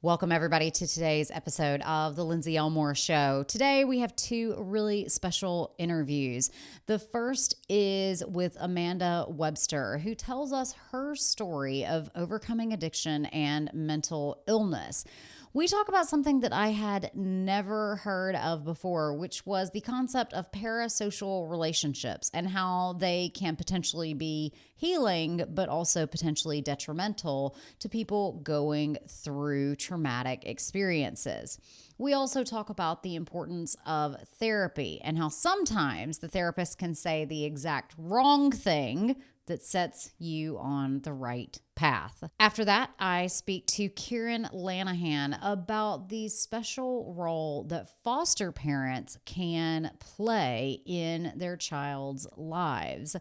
Welcome, everybody, to today's episode of the Lindsey Elmore Show. Today, we have two really special interviews. The first is with Amanda Webster, who tells us her story of overcoming addiction and mental illness. We talk about something that I had never heard of before, which was the concept of parasocial relationships and how they can potentially be healing, but also potentially detrimental to people going through traumatic experiences. We also talk about the importance of therapy and how sometimes the therapist can say the exact wrong thing that sets you on the right path. After that, I speak to Kieran Lanahan about the special role that foster parents can play in their child's lives.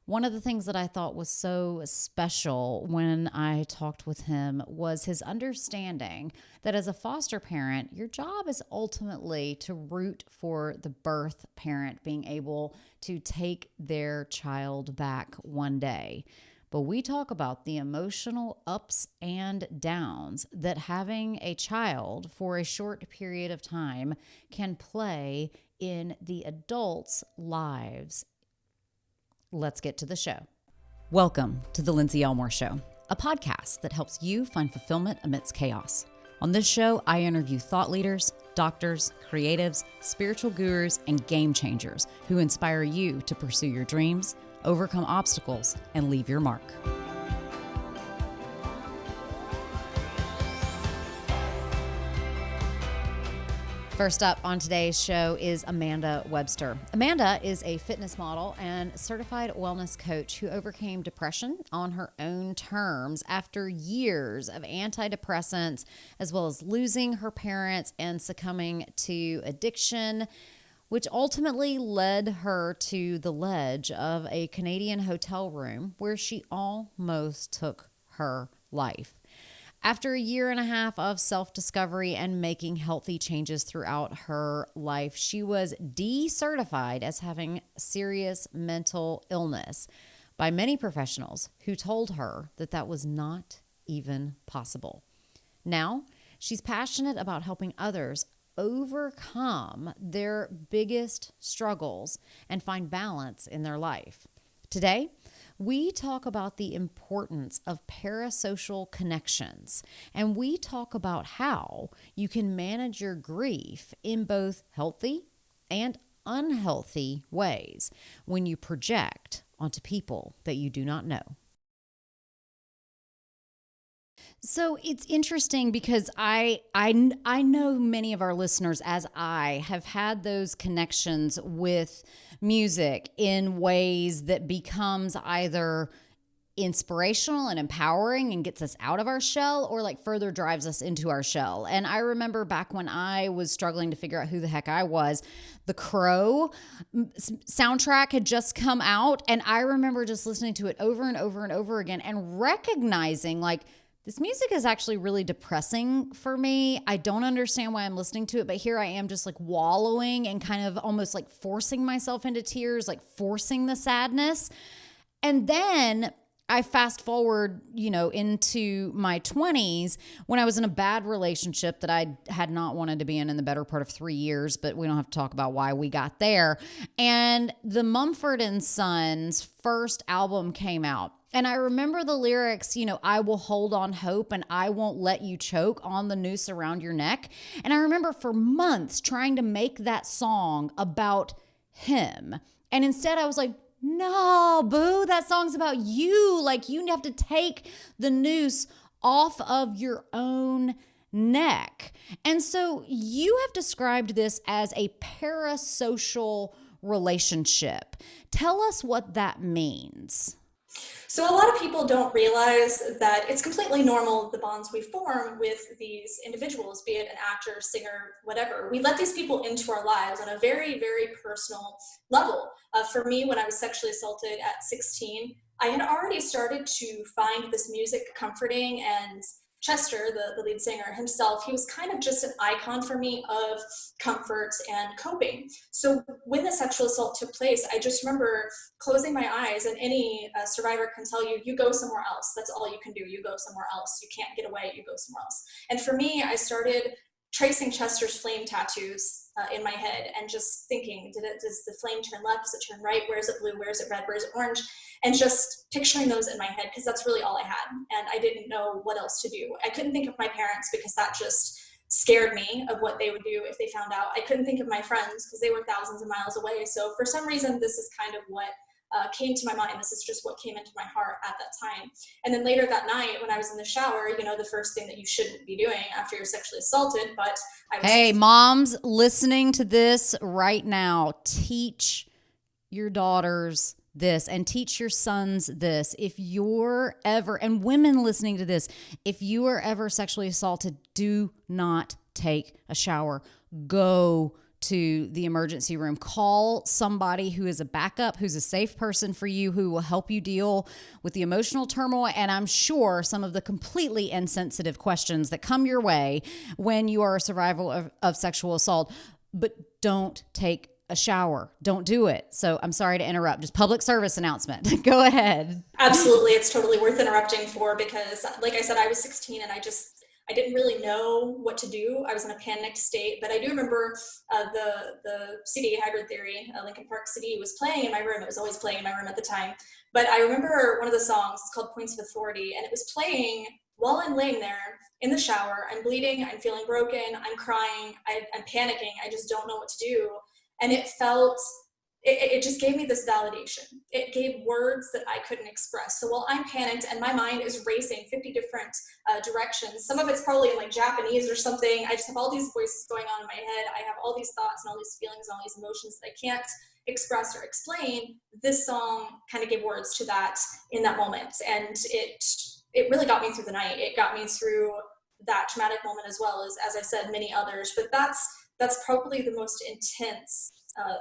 One of the things that I thought was so special when I talked with him was his understanding that as a foster parent, your job is ultimately to root for the birth parent being able to take their child back one day. But we talk about the emotional ups and downs that having a child for a short period of time can play in the adults' lives. Let's get to the show. Welcome to the Lindsey Elmore Show, a podcast that helps you find fulfillment amidst chaos. On this show, I interview thought leaders, doctors, creatives, spiritual gurus, and game changers who inspire you to pursue your dreams, overcome obstacles, and leave your mark. First up on today's show is Amanda Webster. Amanda is a fitness model and certified wellness coach who overcame depression on her own terms after years of antidepressants, as well as losing her parents and succumbing to addiction, which ultimately led her to the ledge of a Canadian hotel room where she almost took her life. After a year and a half of self-discovery and making healthy changes throughout her life, she was decertified as having serious mental illness by many professionals who told her that that was not even possible. Now, she's passionate about helping others overcome their biggest struggles and find balance in their life. Today, we talk about the importance of parasocial connections, and we talk about how you can manage your grief in both healthy and unhealthy ways when you project onto people that you do not know. So it's interesting because I know many of our listeners, as I have had those connections with music in ways that becomes either inspirational and empowering and gets us out of our shell, or like further drives us into our shell. And I remember back when I was struggling to figure out who the heck I was, the Crow soundtrack had just come out, and I remember just listening to it over and over and over again and recognizing, like, this music is actually really depressing for me. I don't understand why I'm listening to it, but here I am just like wallowing and kind of almost like forcing myself into tears, like forcing the sadness. And then I fast forward, into my 20s when I was in a bad relationship that I had not wanted to be in the better part of 3 years, but we don't have to talk about why we got there. And the Mumford and Sons first album came out. And I remember the lyrics, I will hold on hope and I won't let you choke on the noose around your neck. And I remember for months trying to make that song about him. And instead I was like, no, boo, that song's about you. Like, you have to take the noose off of your own neck. And so you have described this as a parasocial relationship. Tell us what that means. So a lot of people don't realize that it's completely normal, the bonds we form with these individuals, be it an actor, singer, whatever. We let these people into our lives on a very, very personal level. For me, when I was sexually assaulted at 16, I had already started to find this music comforting and Chester, the lead singer himself, he was kind of just an icon for me of comfort and coping. So when the sexual assault took place, I just remember closing my eyes, and any survivor can tell you, you go somewhere else. That's all you can do. You go somewhere else. You can't get away. You go somewhere else. And for me, I started tracing Chester's flame tattoos in my head and just thinking, does the flame turn left? Does it turn right? Where is it blue? Where is it red? Where is it orange? And just picturing those in my head, because that's really all I had. And I didn't know what else to do. I couldn't think of my parents because that just scared me of what they would do if they found out. I couldn't think of my friends because they were thousands of miles away. So for some reason, this is kind of what came to my mind. This is just what came into my heart at that time. And then later that night, when I was in the shower, the first thing that you shouldn't be doing after you're sexually assaulted, but I was— Hey, moms listening to this right now, teach your daughters this and teach your sons this. If you're ever, and women listening to this, if you are ever sexually assaulted, do not take a shower. Go to the emergency room. Call somebody who is a backup, who's a safe person for you, who will help you deal with the emotional turmoil. And I'm sure some of the completely insensitive questions that come your way when you are a survivor of sexual assault. But don't take a shower. Don't do it. So I'm sorry to interrupt. Just public service announcement. Go ahead. Absolutely. It's totally worth interrupting for, because like I said, I was 16 and I didn't really know what to do. I was in a panicked state, but I do remember the CD Hybrid Theory, Linkin Park CD, was playing in my room. It was always playing in my room at the time. But I remember one of the songs, it's called Points of Authority, and it was playing while I'm laying there in the shower. I'm bleeding, I'm feeling broken, I'm crying, I'm panicking, I just don't know what to do. And it just gave me this validation. It gave words that I couldn't express. So while I'm panicked and my mind is racing 50 different directions, some of it's probably in like Japanese or something. I just have all these voices going on in my head. I have all these thoughts and all these feelings and all these emotions that I can't express or explain. This song kind of gave words to that in that moment. And it really got me through the night. It got me through that traumatic moment, as well as I said, many others. But that's probably the most intense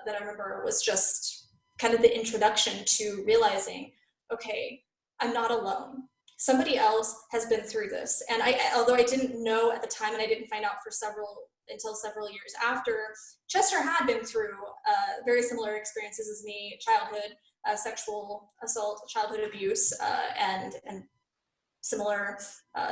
that I remember, was just kind of the introduction to realizing, okay, I'm not alone. Somebody else has been through this. And although I didn't know at the time, and I didn't find out until several years after, Chester had been through very similar experiences as me: childhood sexual assault, childhood abuse, and similar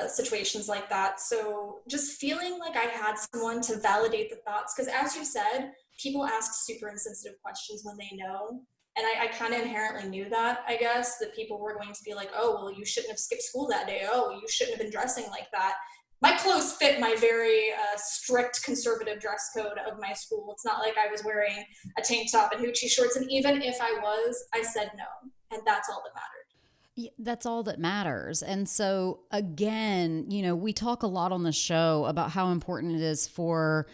situations like that. So just feeling like I had someone to validate the thoughts, because as you said, people ask super insensitive questions when they know. And I kind of inherently knew that, I guess, that people were going to be like, oh, well, you shouldn't have skipped school that day. Oh, you shouldn't have been dressing like that. My clothes fit my very strict conservative dress code of my school. It's not like I was wearing a tank top and hoochie shorts. And even if I was, I said no. And that's all that mattered. That's all that matters. And so again, we talk a lot on the show about how important it is for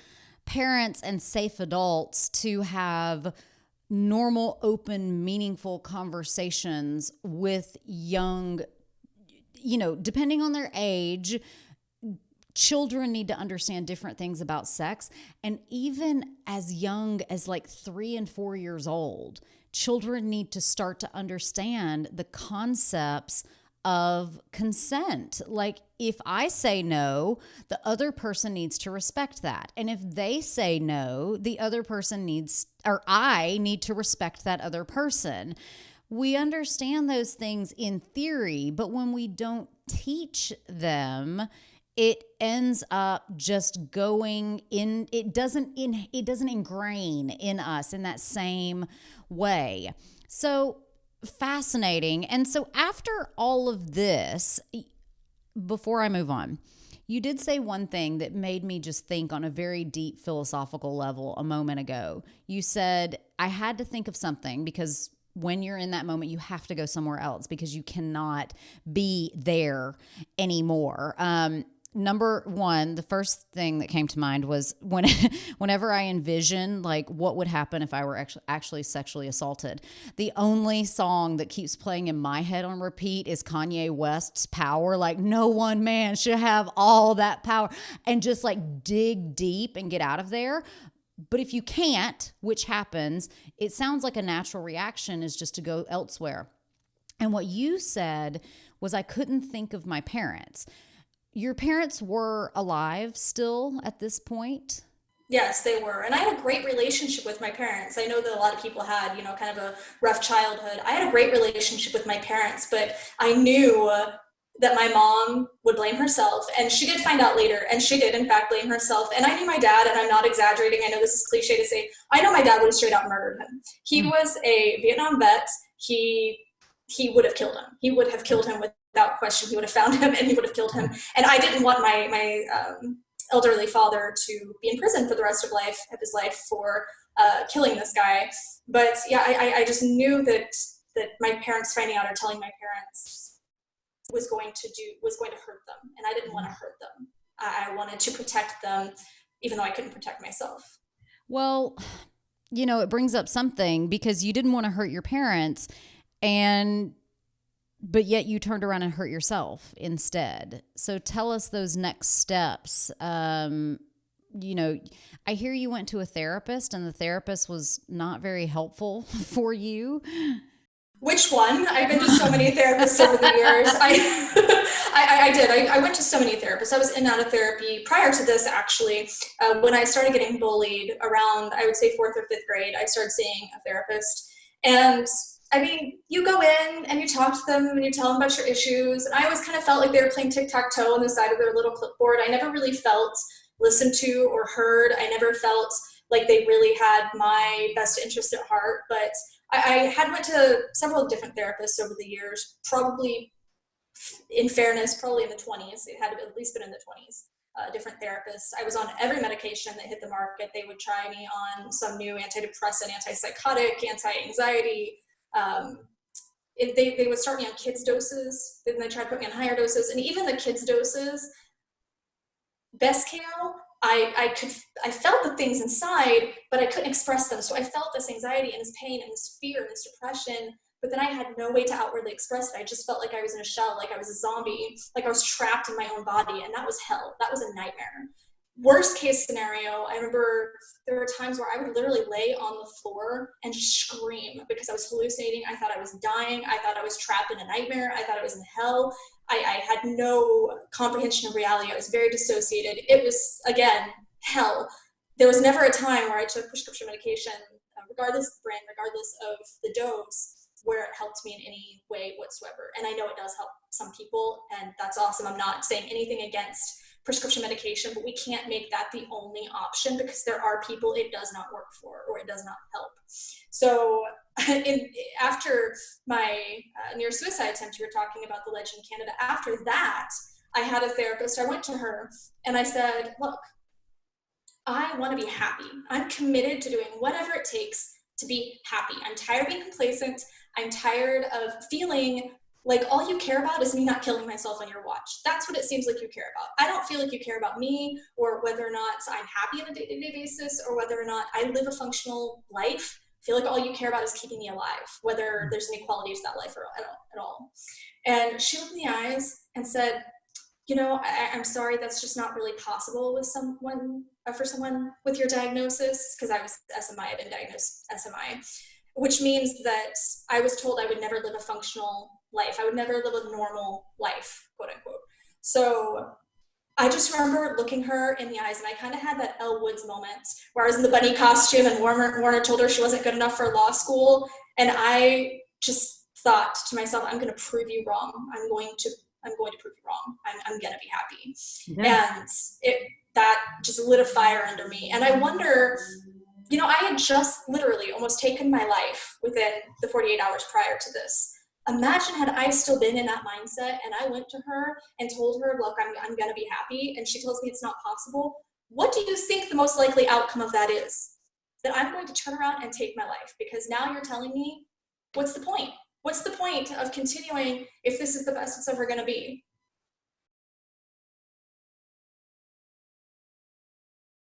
parents and safe adults to have normal, open, meaningful conversations with young, depending on their age. Children need to understand different things about sex. And even as young as like 3 and 4 years old, children need to start to understand the concepts of consent. Like, if I say no, the other person needs to respect that. And if they say no, the other person I need to respect that other person. We understand those things in theory, but when we don't teach them, it ends up just going in. It doesn't ingrain in us in that same way. So fascinating. And so after all of this, before I move on, you did say one thing that made me just think on a very deep philosophical level a moment ago. You said, I had to think of something, because when you're in that moment, you have to go somewhere else because you cannot be there anymore. Number one, the first thing that came to mind was whenever I envision like what would happen if I were actually sexually assaulted, the only song that keeps playing in my head on repeat is Kanye West's Power. Like, no one man should have all that power, and just like dig deep and get out of there. But if you can't, which happens, it sounds like a natural reaction is just to go elsewhere. And what you said was, I couldn't think of my parents. your parents were alive still at this point? Yes, they were. And I had a great relationship with my parents. I know that a lot of people had, kind of a rough childhood. I had a great relationship with my parents, but I knew that my mom would blame herself. And she did find out later, and she did, in fact, blame herself. And I knew my dad, and I'm not exaggerating. I know this is cliche to say. I know my dad would have straight out murdered him. He was a Vietnam vet. He would have killed him. He would have killed him without question. He would have found him, and he would have killed him. And I didn't want my elderly father to be in prison for the rest of his life for killing this guy. But yeah, I just knew that my parents finding out or telling my parents was going to hurt them, and I didn't want to hurt them. I wanted to protect them, even though I couldn't protect myself. Well, it brings up something, because you didn't want to hurt your parents, but yet you turned around and hurt yourself instead. So tell us those next steps. I hear you went to a therapist, and the therapist was not very helpful for you. Which one? I've been to so many therapists over the years. I did. I went to so many therapists. I was in and out of therapy prior to this, actually. When I started getting bullied around, I would say 4th or 5th grade, I started seeing a therapist. And I mean, you go in and you talk to them and you tell them about your issues. And I always kind of felt like they were playing tic-tac-toe on the side of their little clipboard. I never really felt listened to or heard. I never felt like they really had my best interest at heart. But I had went to several different therapists over the years, probably, in fairness, probably in the 20s. It had at least been in the 20s. Different therapists. I was on every medication that hit the market. They would try me on some new antidepressant, antipsychotic, anti-anxiety. They would start me on kids doses, then they tried to put me on higher doses, and even the kids doses, best case, I felt the things inside, but I couldn't express them. So I felt this anxiety and this pain and this fear and this depression, but then I had no way to outwardly express it. I just felt like I was in a shell, like I was a zombie, like I was trapped in my own body, and that was hell. That was a nightmare. Worst case scenario, I remember there were times where I would literally lay on the floor and just scream because I was hallucinating. I thought I was dying. I thought I was trapped in a nightmare. I thought I was in hell. I had no comprehension of reality. I was very dissociated. It was, again, hell. There was never a time where I took prescription medication, regardless of the brand, regardless of the dose, where it helped me in any way whatsoever. And I know it does help some people, and that's awesome. I'm not saying anything against prescription medication, but we can't make that the only option, because there are people it does not work for or it does not help. So after my near suicide attempt, you were talking about the ledge in Canada. After that, I had a therapist. I went to her and I said, look, I want to be happy. I'm committed to doing whatever it takes to be happy. I'm tired of being complacent. I'm tired of feeling like all you care about is me not killing myself on your watch. That's what it seems like you care about. I don't feel like you care about me, or whether or not I'm happy on a day-to-day basis, or whether or not I live a functional life. I feel like all you care about is keeping me alive, whether there's any quality to that life or at all. And she looked in the eyes and said, I'm sorry, that's just not really possible with someone, for someone with your diagnosis, because I was SMI, I've been diagnosed SMI, which means that I was told I would never live a functional life. I would never live a normal life, quote unquote. So I just remember looking her in the eyes, and I kind of had that Elle Woods moment where I was in the bunny costume and Warner told her she wasn't good enough for law school. And I just thought to myself, I'm going to prove you wrong. I'm going to prove you wrong. I'm going to be happy. Yeah. And that just lit a fire under me. And I wonder, I had just literally almost taken my life within the 48 hours prior to this. Imagine had I still been in that mindset and I went to her and told her, look, I'm going to be happy, and she tells me it's not possible. What do you think the most likely outcome of that is? That I'm going to turn around and take my life, because now you're telling me, what's the point? What's the point of continuing if this is the best it's ever going to be?